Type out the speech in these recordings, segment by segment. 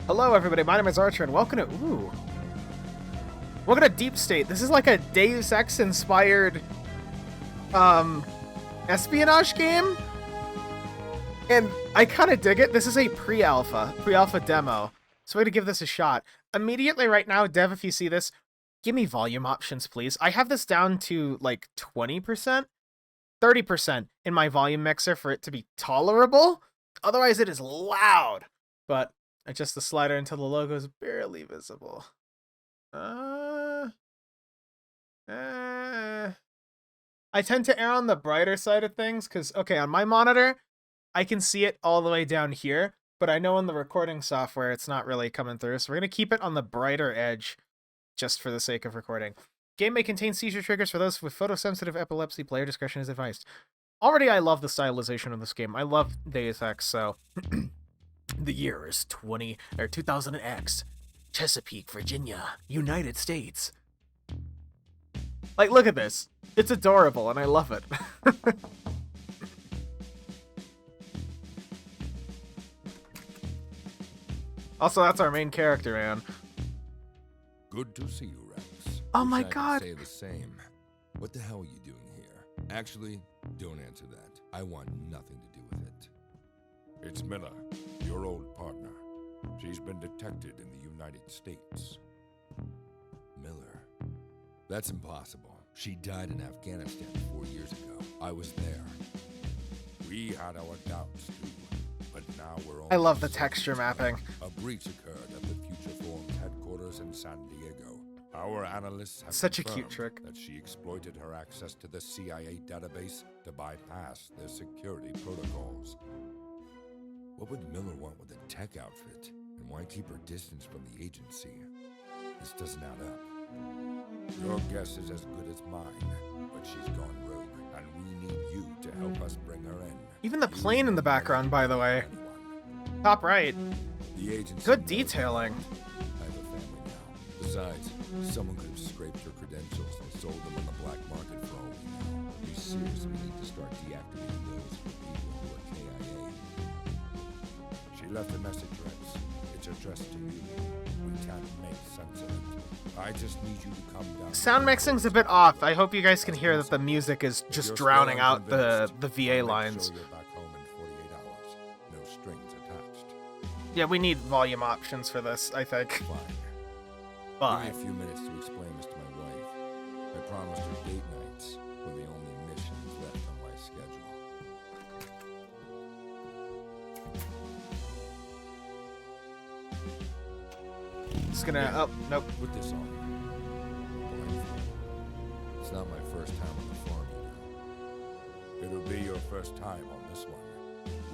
Hello, everybody. My name is Archer, and welcome to Deepstate. This is like a Deus Ex inspired, espionage game, and I kind of dig it. This is a pre-alpha demo, so we're gonna give this a shot immediately right now. Dev, if you see this, give me volume options, please. I have this down to like 20%, 30% in my volume mixer for it to be tolerable. Otherwise, it is loud. But adjust the slider until the logo is barely visible. I tend to err on the brighter side of things because, okay, on my monitor, I can see it all the way down here, but I know in the recording software it's not really coming through, so we're going to keep it on the brighter edge just for the sake of recording. Game may contain seizure triggers for those with photosensitive epilepsy. Player discretion is advised. Already, I love the stylization of this game. I love Deus Ex, so... The year is 2000X. Chesapeake, Virginia, United States. Like, look at this. It's adorable, and I love it. Also, that's our main character, man. Good to see you, Rex. Oh my Wish I could God. say the same. What the hell are you doing here? Actually, don't answer that. I want nothing to do with it. It's Miller, your old partner. She's been detected in the United States. Miller? That's impossible. She died in Afghanistan 4 years ago. I was there. We had our doubts too, but now we're all... I love the texture mapping. A breach occurred at the Future Forum's headquarters in San Diego. Our analysts have Such a cute confirmed trick. that she exploited her access to the CIA database to bypass their security protocols. What would Miller want with a tech outfit? And why keep her distance from the agency? This doesn't add up. Your guess is as good as mine, but she's gone rogue, and we need you to help us bring her in. Even the plane in the background, by the way. Top right. The agency Good knows detailing. I have a family now. Besides, someone could have scraped her credentials and sold them on the black market for all we know. We seriously need to start deactivating those for people who are KIA. She left a message, Rex. It's addressed to you. We can't make sense of it. I just need you to come down. Sound mixing's a bit off. I hope you guys can hear that the music is just drowning out the VA lines. You're back home in 48 hours. No strings attached. Yeah, we need volume options for this, I think. Fine. Give Fine. me a few minutes to explain this to my wife. I promised her date nights were the only missions left on my schedule. Just gonna... Oh, nope. Put this on. It's not my first time on the farm, you know. It'll be your first time on this one.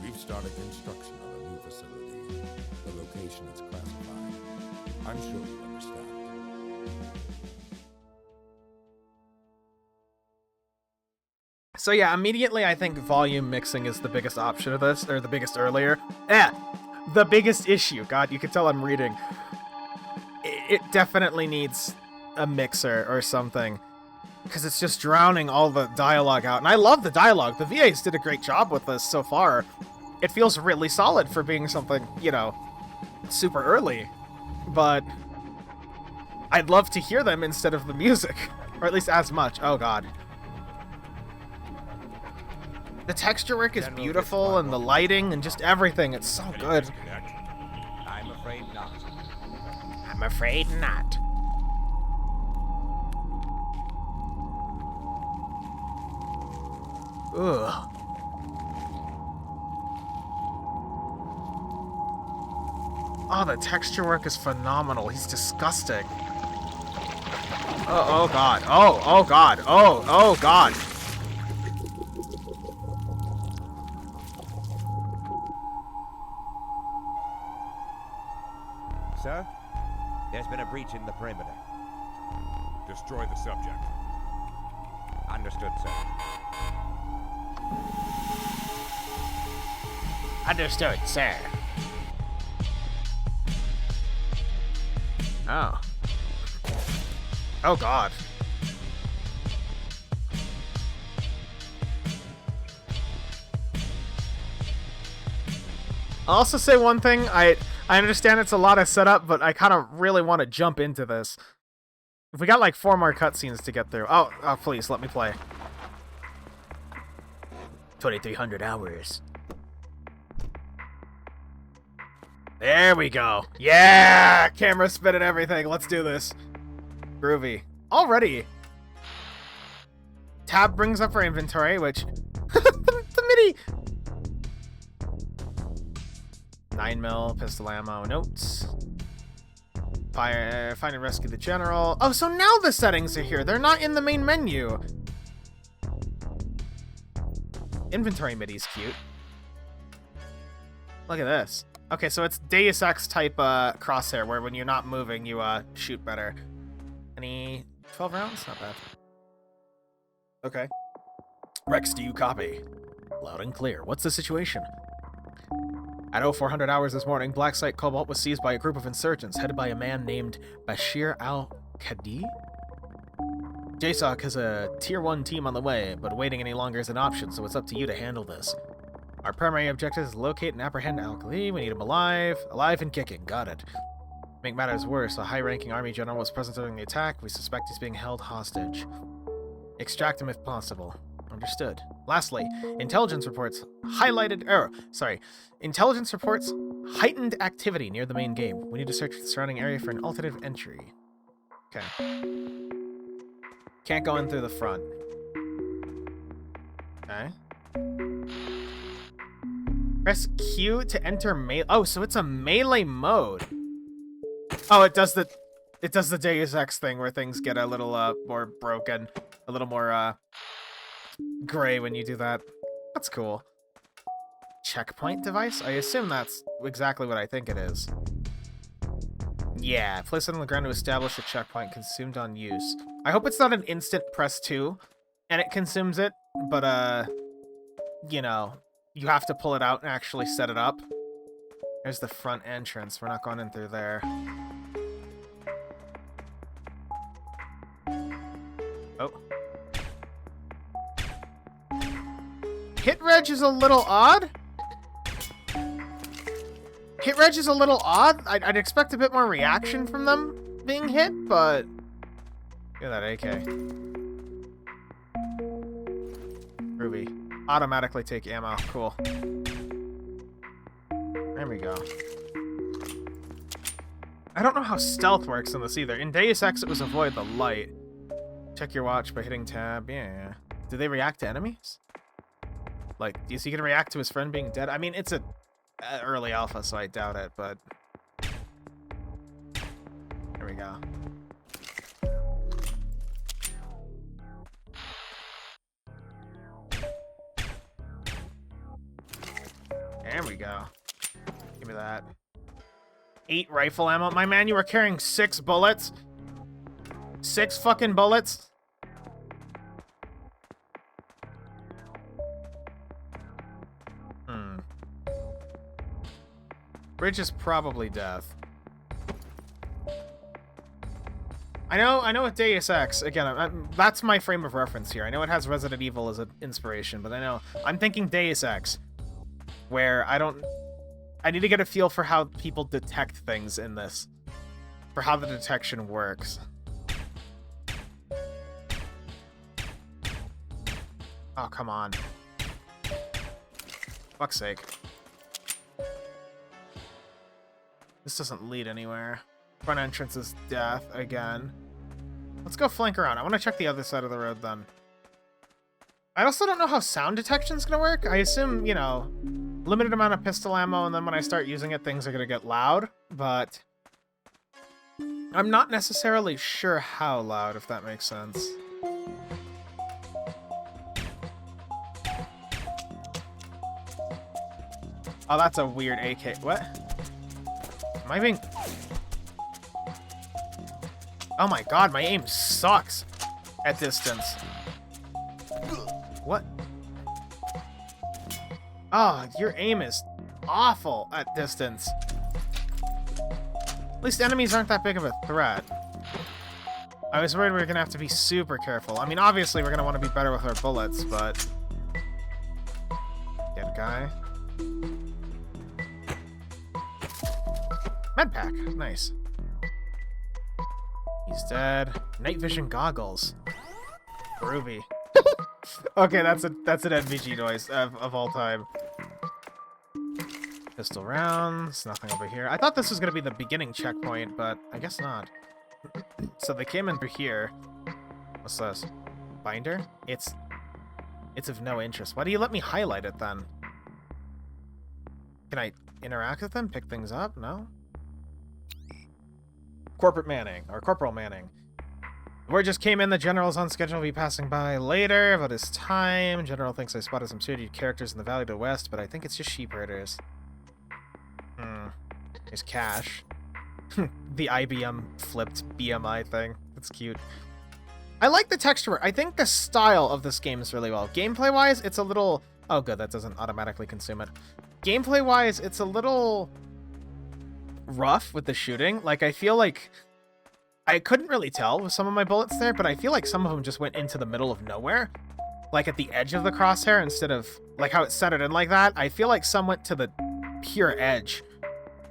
We've started construction on a new facility. The location is classified. I'm sure you understand. So yeah, immediately I think volume mixing is the biggest option of this, or the biggest earlier. The biggest issue. God, you can tell I'm reading. It definitely needs a mixer or something, because it's just drowning all the dialogue out. And I love the dialogue. The VAs did a great job with this so far. It feels really solid for being something, you know, super early. But I'd love to hear them instead of the music, or at least as much. Oh God. The texture work is beautiful, and the lighting, and just everything. It's so good. I'm afraid not. I'm afraid not. Ugh. Oh, the texture work is phenomenal. He's disgusting. Oh God. Oh God. Oh God. Sir, there's been a breach in the perimeter. Destroy the subject. Understood, sir. Understood, sir. Oh. Oh God. I'll also say one thing. I understand it's a lot of setup, but I kind of really want to jump into this. If we got like 4 more cutscenes to get through. Oh, please, let me play. 2,300 hours. There we go. Yeah! Camera spinning everything. Let's do this. Groovy. Already. Tab brings up our inventory, which... the MIDI! 9mm, pistol ammo, notes. Find and rescue the general. Oh, so now the settings are here. They're not in the main menu. Inventory MIDI's cute. Look at this. Okay, so it's Deus Ex type crosshair, where when you're not moving, you shoot better. Any 12 rounds? Not bad. Okay. Rex, do you copy? Loud and clear. What's the situation? At 0400 hours this morning, Black Site Cobalt was seized by a group of insurgents headed by a man named Bashir al-Khadi. JSOC has a Tier 1 team on the way, but waiting any longer is an option, so it's up to you to handle this. Our primary objective is to locate and apprehend Al-Khadi. We need him alive and kicking. Got it. Make matters worse, a high-ranking army general was present during the attack. We suspect he's being held hostage. Extract him if possible. Understood. Lastly, intelligence reports Intelligence reports heightened activity near the main game. We need to search the surrounding area for an alternative entry. Okay. Can't go in through the front. Okay. Press Q to enter melee. Oh, so it's a melee mode. Oh, it does the Deus Ex thing where things get a little more broken, a little more gray when you do that. That's cool. Checkpoint device? I assume that's exactly what I think it is. Yeah, place it on the ground to establish a checkpoint consumed on use. I hope it's not an instant press 2 and it consumes it, but you know, you have to pull it out and actually set it up. There's the front entrance. We're not going in through there. Oh. Hit reg is a little odd. Hit reg is a little odd. I'd expect a bit more reaction from them being hit, but... Look at that AK. Ruby. Automatically take ammo. Cool. There we go. I don't know how stealth works in this either. In Deus Ex, it was avoid the light. Check your watch by hitting tab. Yeah. Do they react to enemies? Like, is he gonna react to his friend being dead? I mean, it's a early alpha, so I doubt it, but... There we go. There we go. Give me that. 8 rifle ammo. My man, you were carrying 6 bullets? 6 fucking bullets? Bridge is probably death. I know with Deus Ex, again, that's my frame of reference here. I know it has Resident Evil as an inspiration, but I'm thinking Deus Ex, where I need to get a feel for how people detect things in this, for how the detection works. Oh, come on. Fuck's sake. This doesn't lead anywhere. Front entrance is death again. Let's go flank around. I want to check the other side of the road then. I also don't know how sound detection is going to work. I assume, you know, limited amount of pistol ammo, and then when I start using it, things are going to get loud, but I'm not necessarily sure how loud, if that makes sense. Oh, that's a weird AK. What? Am I being... Oh my god, my aim sucks at distance. What? Oh, your aim is awful at distance. At least enemies aren't that big of a threat. I was worried we were gonna have to be super careful. I mean, obviously we're gonna want to be better with our bullets, but... Dead guy. Med pack. Nice. He's dead. Night vision goggles. Groovy. Okay, that's an NVG noise of all time. Pistol rounds. Nothing over here. I thought this was gonna be the beginning checkpoint, but I guess not. So they came in through here. What's this? Binder? It's of no interest. Why do you let me highlight it then? Can I interact with them? Pick things up? No? Corporate Manning, or Corporal Manning. The word just came in. The General's on schedule to be passing by later, but it's time. General thinks I spotted some suited characters in the valley to the west, but I think it's just sheep herders. There's Cash. The IBM flipped BMI thing. That's cute. I like the texture work. I think the style of this game is really well. Gameplay-wise, it's a little... Oh, good, that doesn't automatically consume it. Gameplay-wise, it's a little rough with the shooting. Like, I feel like... I couldn't really tell with some of my bullets there, but I feel like some of them just went into the middle of nowhere. Like, at the edge of the crosshair instead of... Like, how it centered in like that. I feel like some went to the pure edge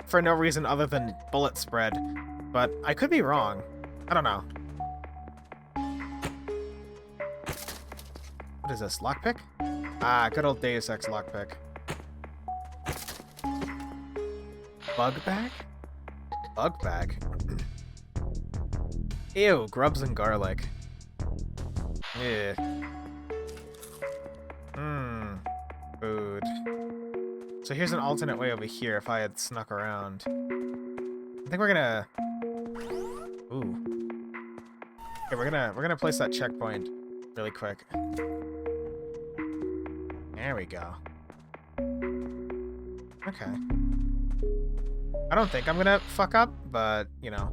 for no reason other than bullet spread. But I could be wrong. I don't know. What is this? Lockpick? Ah, good old Deus Ex lockpick. Bug bag? Bug bag? Ew, grubs and garlic. Yeah. Food. So here's an alternate way over here if I had snuck around. I think we're gonna... Ooh. Okay, we're gonna place that checkpoint really quick. There we go. Okay. I don't think I'm gonna fuck up, but, you know.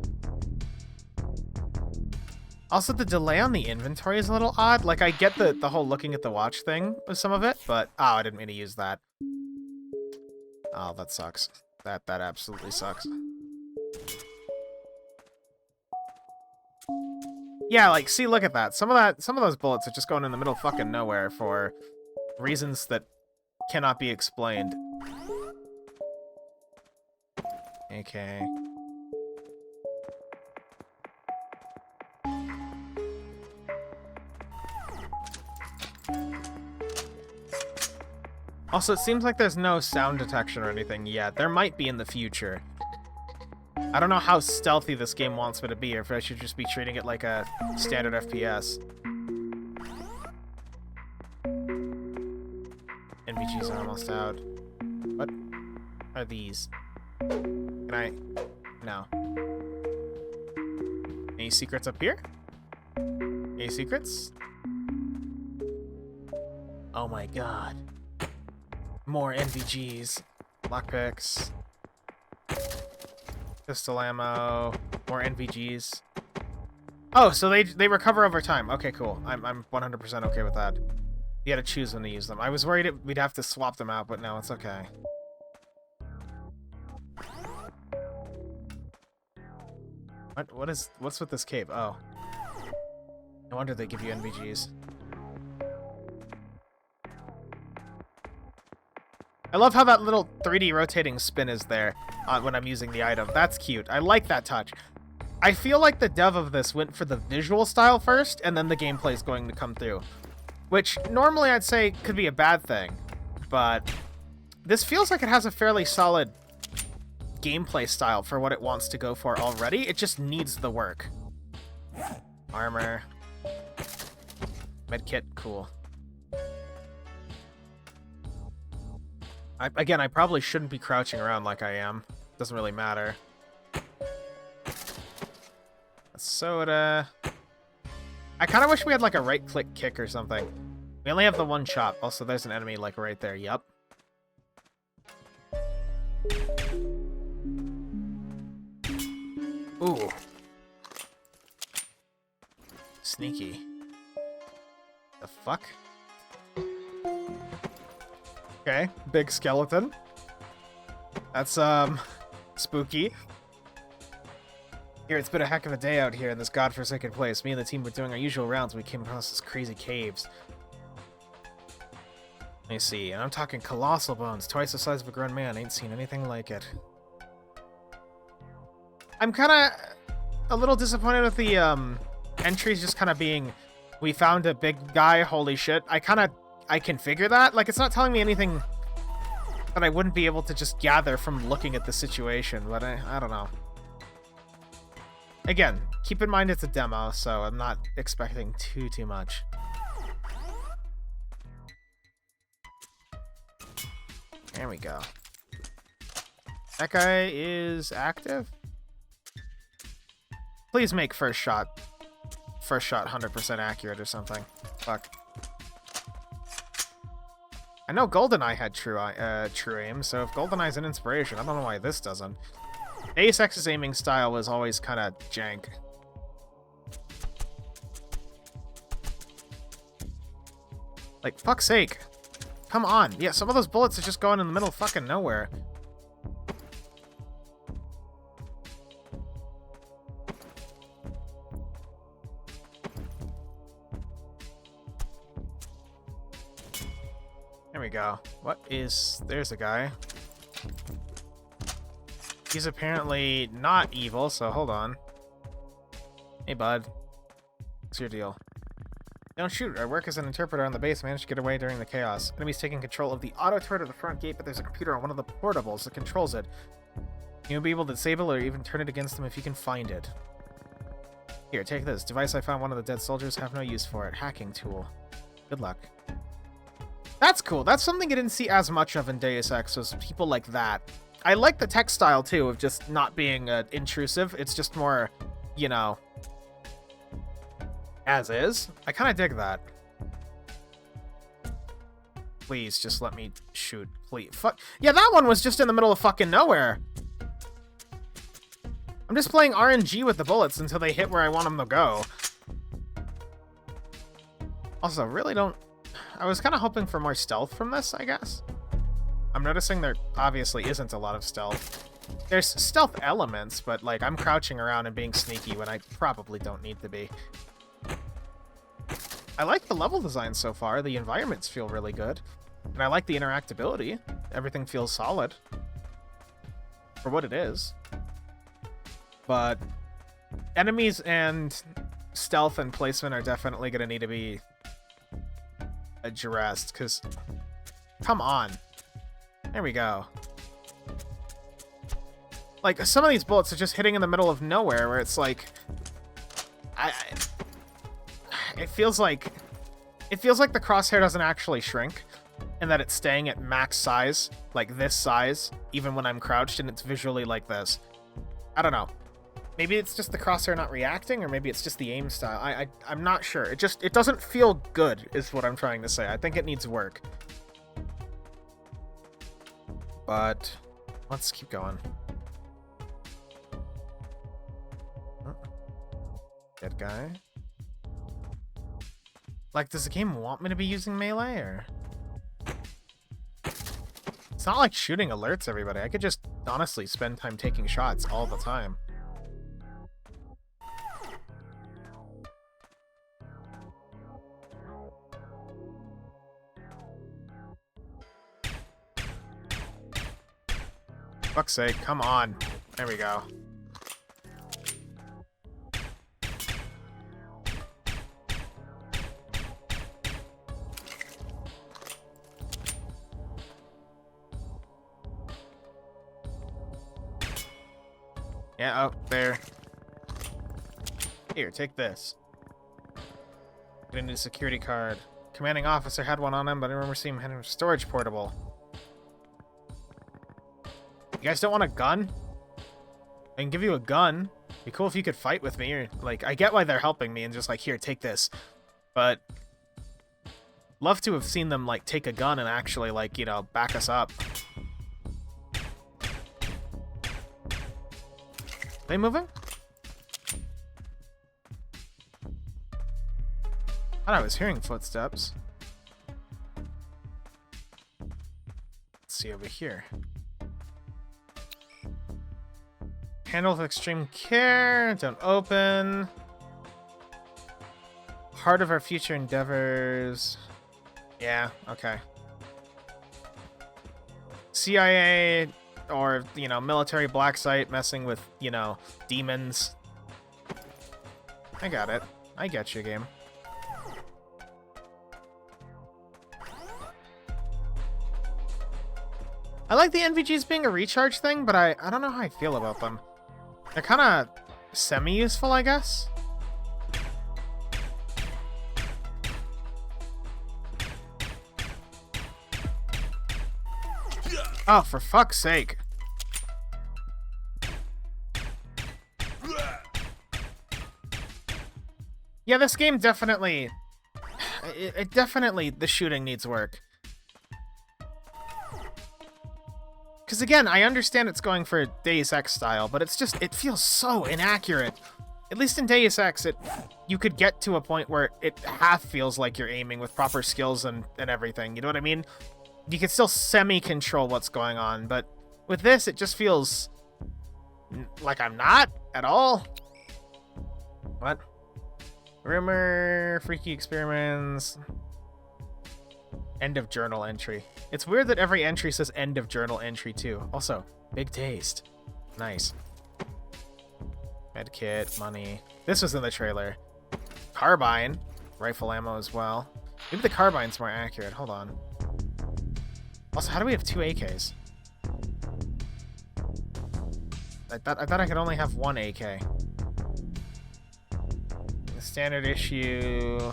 Also, the delay on the inventory is a little odd. Like, I get the whole looking at the watch thing with some of it, but... Oh, I didn't mean to use that. Oh, that sucks. That absolutely sucks. Yeah, like, see, look at that. Some of those bullets are just going in the middle of fucking nowhere for reasons that cannot be explained. Okay. Also, it seems like there's no sound detection or anything yet. There might be in the future. I don't know how stealthy this game wants me to be, or if I should just be treating it like a standard FPS. NVGs are almost out. What are these? Can I... No. Any secrets up here? Any secrets? Oh my god. More NVGs. Lockpicks. Pistol ammo. More NVGs. Oh, so they recover over time. Okay, cool. I'm 100% okay with that. You gotta choose when to use them. I was worried we'd have to swap them out, but no, it's okay. What's with this cave? Oh. No wonder they give you NVGs. I love how that little 3D rotating spin is there when I'm using the item. That's cute. I like that touch. I feel like the dev of this went for the visual style first, and then the gameplay is going to come through. Which, normally I'd say could be a bad thing. But this feels like it has a fairly solid gameplay style for what it wants to go for already. It just needs the work. Armor. Medkit, cool. Again, I probably shouldn't be crouching around like I am. Doesn't really matter. A soda. I kind of wish we had like a right-click kick or something. We only have the one chop. Also, there's an enemy like right there. Yup. Ooh. Sneaky. The fuck? Okay, big skeleton. That's, spooky. Here, it's been a heck of a day out here in this godforsaken place. Me and the team were doing our usual rounds when we came across these crazy caves. Let me see, and I'm talking colossal bones, twice the size of a grown man. Ain't seen anything like it. I'm kind of a little disappointed with the entries just kind of being, we found a big guy, holy shit. I can figure that. Like, it's not telling me anything that I wouldn't be able to just gather from looking at the situation, but I don't know. Again, keep in mind it's a demo, so I'm not expecting too much. There we go. That guy is active? Please make first shot 100% accurate or something. Fuck. I know GoldenEye had true aim, so if GoldenEye's an inspiration, I don't know why this doesn't. Deus Ex's aiming style was always kind of jank. Like, fuck's sake. Come on. Yeah, some of those bullets are just going in the middle of fucking nowhere. There we go. What is... There's a guy. He's apparently not evil, so hold on. Hey, bud. What's your deal? Don't shoot. I work as an interpreter on the base. Managed to get away during the chaos. Enemies taking control of the auto turret of the front gate, but there's a computer on one of the portables that controls it. You'll be able to disable or even turn it against them if you can find it. Here, take this. Device I found one of the dead soldiers. Have no use for it. Hacking tool. Good luck. That's cool. That's something I didn't see as much of in Deus Ex, was people like that. I like the text style, too, of just not being intrusive. It's just more, you know, as is. I kind of dig that. Please, just let me shoot. Please. Fuck. Yeah, that one was just in the middle of fucking nowhere. I'm just playing RNG with the bullets until they hit where I want them to go. Also, really don't... I was kind of hoping for more stealth from this, I guess. I'm noticing there obviously isn't a lot of stealth. There's stealth elements, but, like, I'm crouching around and being sneaky when I probably don't need to be. I like the level design so far. The environments feel really good. And I like the interactability. Everything feels solid. For what it is. But enemies and stealth and placement are definitely going to need to be addressed, because... Come on. There we go. Like, some of these bullets are just hitting in the middle of nowhere, where it's like... It feels like the crosshair doesn't actually shrink, and that it's staying at max size, like this size, even when I'm crouched, and it's visually like this. I don't know. Maybe it's just the crosshair not reacting, or maybe it's just the aim style. I'm not sure. It doesn't feel good, is what I'm trying to say. I think it needs work. But let's keep going. Oh. Dead guy. Like, does the game want me to be using melee, or... It's not like shooting alerts everybody. I could just honestly spend time taking shots all the time. Fuck's sake, come on. There we go. Yeah, oh, there. Here, take this. Get a new security card. Commanding officer had one on him, but I remember seeing him in a storage portable. You guys don't want a gun? I can give you a gun. Be cool if you could fight with me, or, like, I get why they're helping me and just like, here, take this. But love to have seen them, like, take a gun and actually, like, you know, back us up. They moving? I thought I was hearing footsteps. Let's see over here. Handle with extreme care. Don't open. Heart of our future endeavors. Yeah, okay. CIA or, you know, military black site messing with, you know, demons. I got it. I get you, game. I like the NVGs being a recharge thing, but I don't know how I feel about them. They're kind of semi-useful, I guess. Oh, for fuck's sake. Yeah, this game definitely... It definitely... The shooting needs work. Because again, I understand it's going for Deus Ex style, but it's just... It feels so inaccurate. At least in Deus Ex, you could get to a point where it half feels like you're aiming with proper skills and everything. You know what I mean? You can still semi-control what's going on, but with this, it just feels like I'm not at all. What? Rumor, freaky experiments, end of journal entry. It's weird that every entry says end of journal entry too. Also, big taste. Nice. Medkit, money. This was in the trailer. Carbine, rifle ammo as well. Maybe the carbine's more accurate. Hold on. Also, how do we have 2 AKs? I thought I could only have 1 AK. The standard issue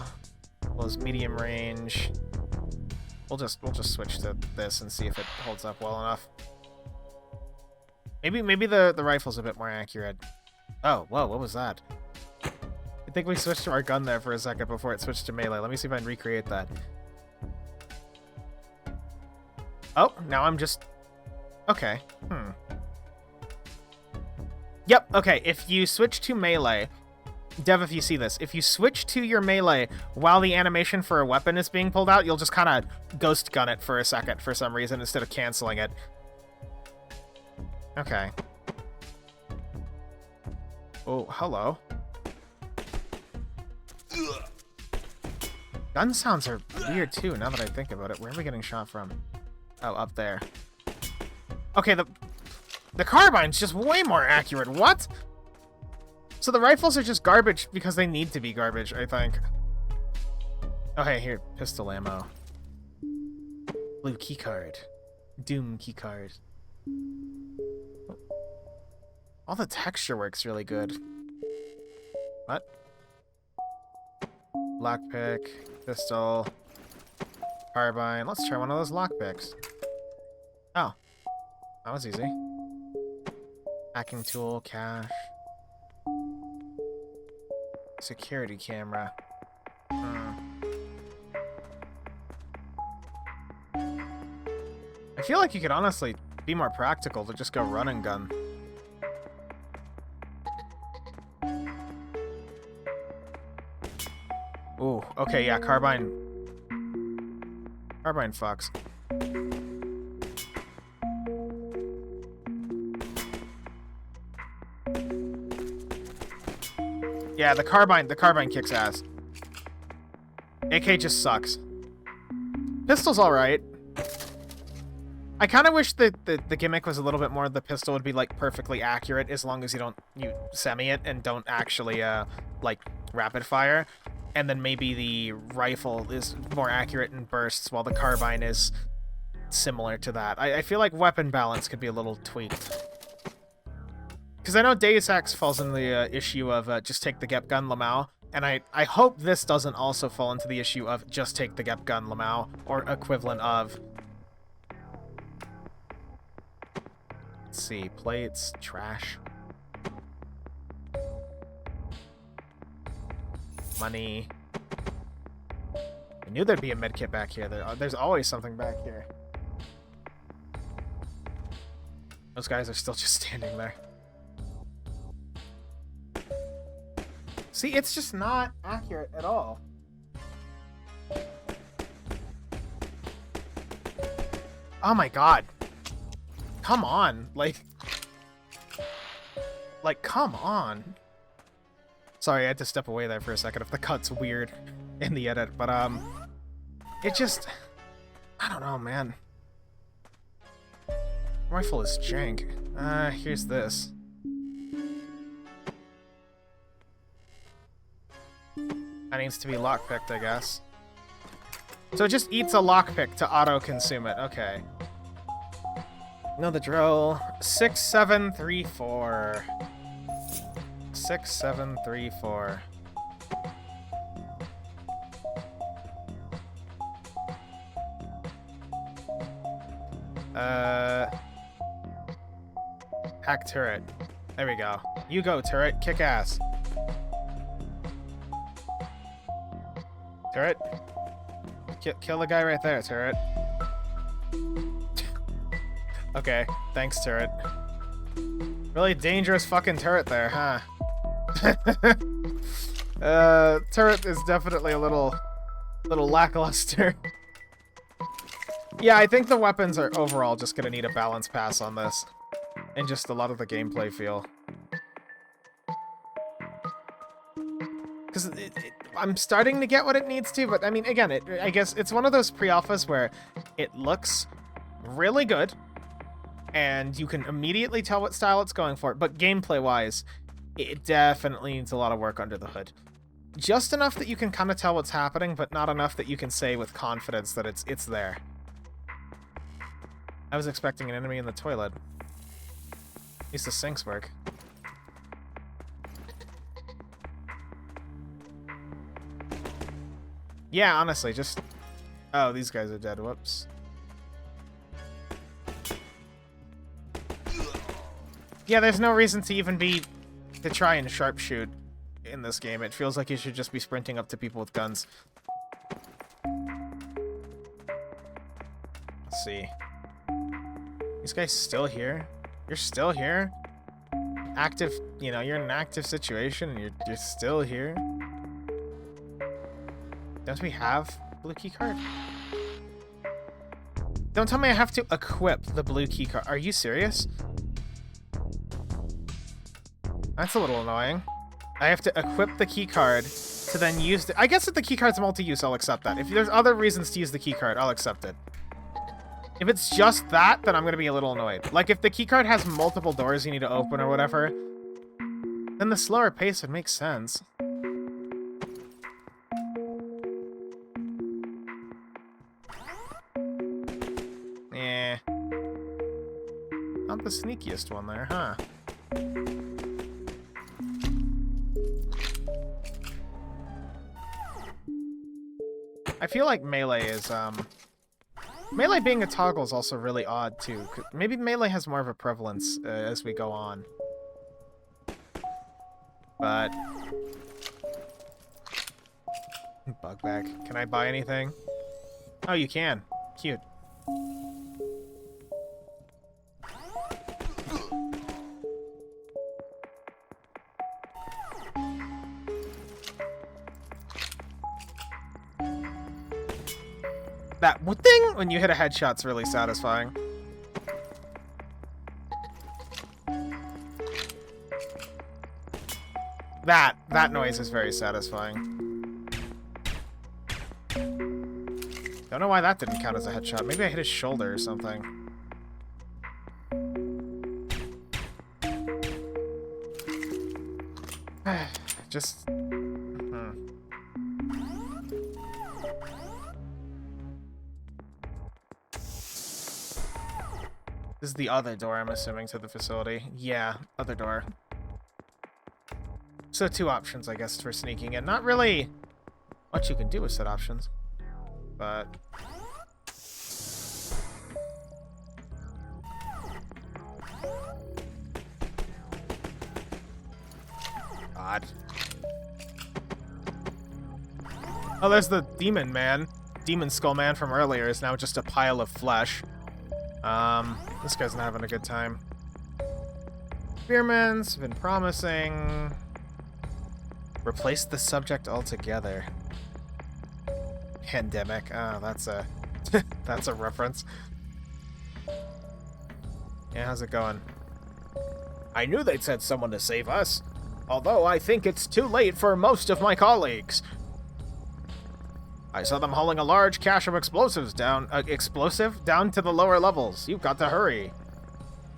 was medium range. We'll just switch to this and see if it holds up well enough. Maybe the rifle's a bit more accurate. Oh, whoa, what was that? I think we switched to our gun there for a second before it switched to melee. Let me see if I can recreate that. Oh, now I'm just... Okay. Yep, okay, if you switch to melee... Dev, if you see this, if you switch to your melee while the animation for a weapon is being pulled out, you'll just kind of ghost gun it for a second for some reason instead of canceling it. Okay. Oh, hello. Gun sounds are weird too, now that I think about it. Where are we getting shot from? Oh, up there. Okay, the carbine's just way more accurate. What? So the rifles are just garbage because they need to be garbage, I think. Oh, hey, here. Pistol ammo. Blue keycard. Doom keycard. All the texture works really good. What? Lockpick. Pistol. Carbine. Let's try one of those lockpicks. Oh. That was easy. Hacking tool. Cash. Security camera. I feel like you could honestly be more practical to just go run and gun. Ooh, okay, yeah, carbine. Carbine fucks. Yeah, the carbine kicks ass. AK just sucks. Pistol's alright. I kind of wish that the gimmick was a little bit more the pistol would be, like, perfectly accurate as long as you semi it and don't actually, like, rapid fire. And then maybe the rifle is more accurate in bursts while the carbine is similar to that. I feel like weapon balance could be a little tweaked. Because I know Deus Ex falls in the issue of just take the Gep gun Lamau, and I hope this doesn't also fall into the issue of just take the Gep gun Lamau, or equivalent of. Let's see, plates, trash. Money. I knew there'd be a medkit back here. There's always something back here. Those guys are still just standing there. See, it's just not accurate at all. Oh my god. Come on. Like, come on. Sorry, I had to step away there for a second if the cut's weird in the edit, but, it just... I don't know, man. Rifle is jank. Here's this. That needs to be lockpicked, I guess. So it just eats a lockpick to auto-consume it. Okay. Know the drill. 6734. 6734. Hack turret. There we go. You go, turret. Kick ass. Turret. Kill the guy right there, turret. Okay, thanks, turret. Really dangerous fucking turret there, huh? Turret is definitely a little lackluster. Yeah, I think the weapons are overall just gonna need a balance pass on this. And just a lot of the gameplay feel. Because I'm starting to get what it needs to, but I mean, again, I guess it's one of those pre-alphas where it looks really good, and you can immediately tell what style it's going for, but gameplay-wise, it definitely needs a lot of work under the hood. Just enough that you can kind of tell what's happening, but not enough that you can say with confidence that it's there. I was expecting an enemy in the toilet. At least the sinks work. Yeah, honestly, just... Oh, these guys are dead. Whoops. Yeah, there's no reason to even to try and sharpshoot in this game. It feels like you should just be sprinting up to people with guns. Let's see. These guys still here? You're still here? Active, you know, you're in an active situation and you're still here? Don't we have blue key card? Don't tell me I have to equip the blue key card. Are you serious? That's a little annoying. I have to equip the key card to then use the... I guess if the key card's multi-use, I'll accept that. If there's other reasons to use the key card, I'll accept it. If it's just that, then I'm going to be a little annoyed. Like, if the key card has multiple doors you need to open or whatever, then the slower pace would make sense. Eh. Not the sneakiest one there, huh? I feel like melee is, melee being a toggle is also really odd, too. Maybe melee has more of a prevalence as we go on. But... Bug bag. Can I buy anything? Oh, you can. Cute. That thing when you hit a headshot's really satisfying. That noise is very satisfying. Don't know why that didn't count as a headshot. Maybe I hit his shoulder or something. Just... This is the other door, I'm assuming, to the facility. Yeah, other door. So 2 options, I guess, for sneaking in. Not really much you can do with said options, but... Odd. Oh, there's the demon man. Demon skull man from earlier is now just a pile of flesh. This guy's not having a good time. Spearman's been promising. Replace the subject altogether. Pandemic. Oh, that's a that's a reference. Yeah, how's it going? I knew they'd send someone to save us. Although I think it's too late for most of my colleagues. I saw them hauling a large cache of explosives down to the lower levels. You've got to hurry.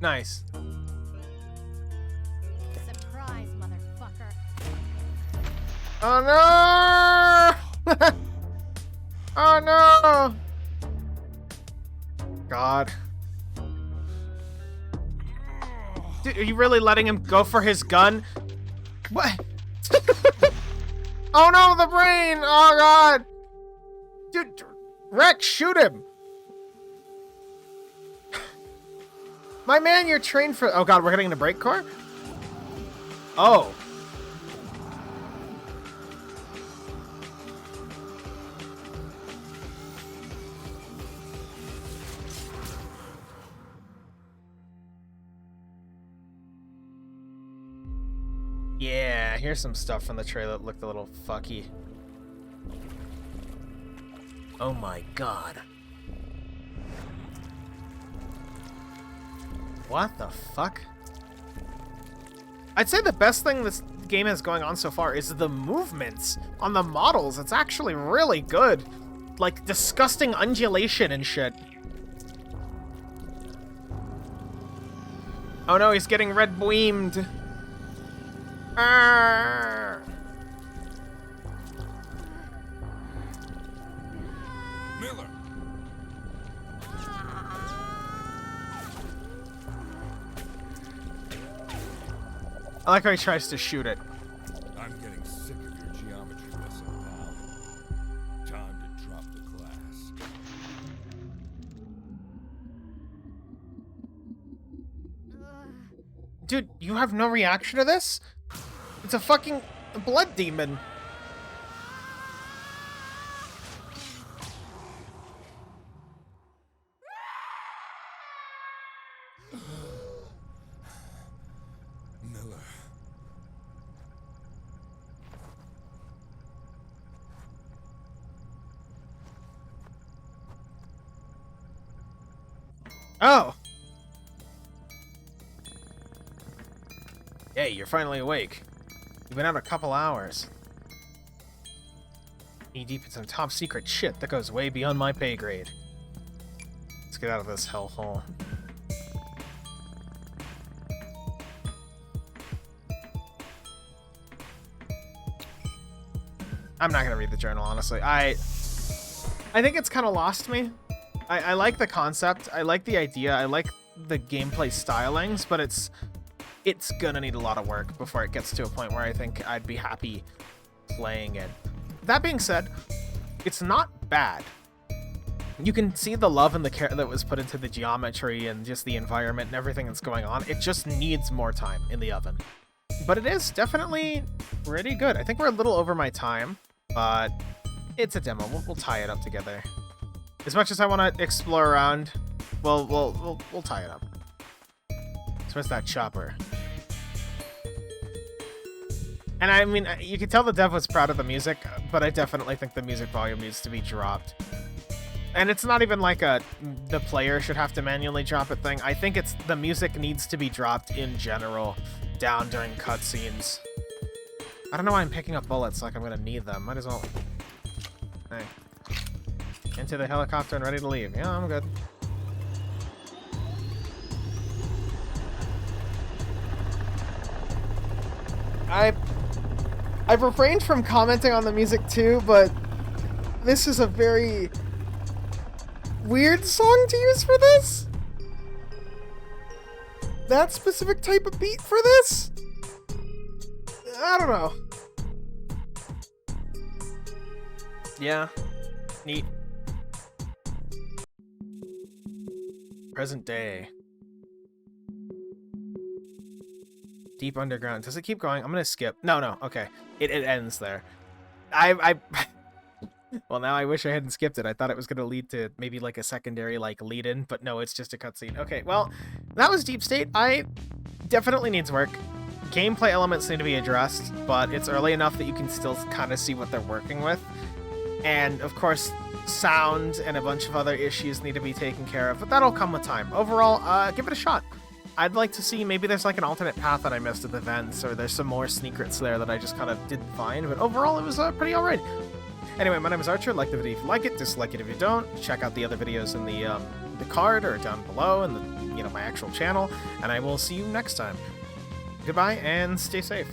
Nice. Surprise, motherfucker. Oh no! Oh no! God. Dude, are you really letting him go for his gun? What? Oh no, the brain! Oh god! Dude, Rex, shoot him! My man, you're trained for— oh god, we're getting into break core? Oh. Yeah, here's some stuff from the trailer that looked a little fucky. Oh my god. What the fuck? I'd say the best thing this game has going on so far is the movements on the models. It's actually really good. Like, disgusting undulation and shit. Oh no, he's getting red beamed. Miller! I like how he tries to shoot it. I'm getting sick of your geometry lesson, pal. Time to drop the class. Dude, you have no reaction to this? It's a fucking blood demon. Miller. Oh. Hey, you're finally awake. You've been out a couple hours. Knee deep in some top secret shit that goes way beyond my pay grade. Let's get out of this hellhole. I'm not gonna read the journal, honestly. I think it's kind of lost me. I like the concept. I like the idea. I like the gameplay stylings, but it's gonna need a lot of work before it gets to a point where I think I'd be happy playing it. That being said, it's not bad. You can see the love and the care that was put into the geometry and just the environment and everything that's going on. It just needs more time in the oven. But it is definitely pretty good. I think we're a little over my time, but it's a demo. We'll tie it up together. As much as I want to explore around, we'll tie it up. So where's that chopper? And I mean, you can tell the dev was proud of the music, but I definitely think the music volume needs to be dropped. And it's not even like the player should have to manually drop it thing. I think it's the music needs to be dropped in general down during cutscenes. I don't know why I'm picking up bullets like I'm gonna need them. Might as well. Hey. Into the helicopter and ready to leave. Yeah, I'm good. I've refrained from commenting on the music too, but this is a very weird song to use for this. That specific type of beat for this? I don't know. Yeah. Neat. Present day. Deep underground. Does it keep going? I'm gonna skip. No. Okay. It ends there. Well, now I wish I hadn't skipped it. I thought it was gonna lead to maybe like a secondary like lead-in, but no, it's just a cutscene. Okay, well, that was Deepstate. I definitely needs work. Gameplay elements need to be addressed, but it's early enough that you can still kind of see what they're working with. And of course, sound and a bunch of other issues need to be taken care of, but that'll come with time. Overall, give it a shot. I'd like to see maybe there's like an alternate path that I missed at the vents, or there's some more secrets there that I just kind of didn't find, but overall it was pretty alright. Anyway, my name is Archer. Like the video if you like it, dislike it if you don't. Check out the other videos in the the card or down below in the my actual channel, and I will see you next time. Goodbye and stay safe.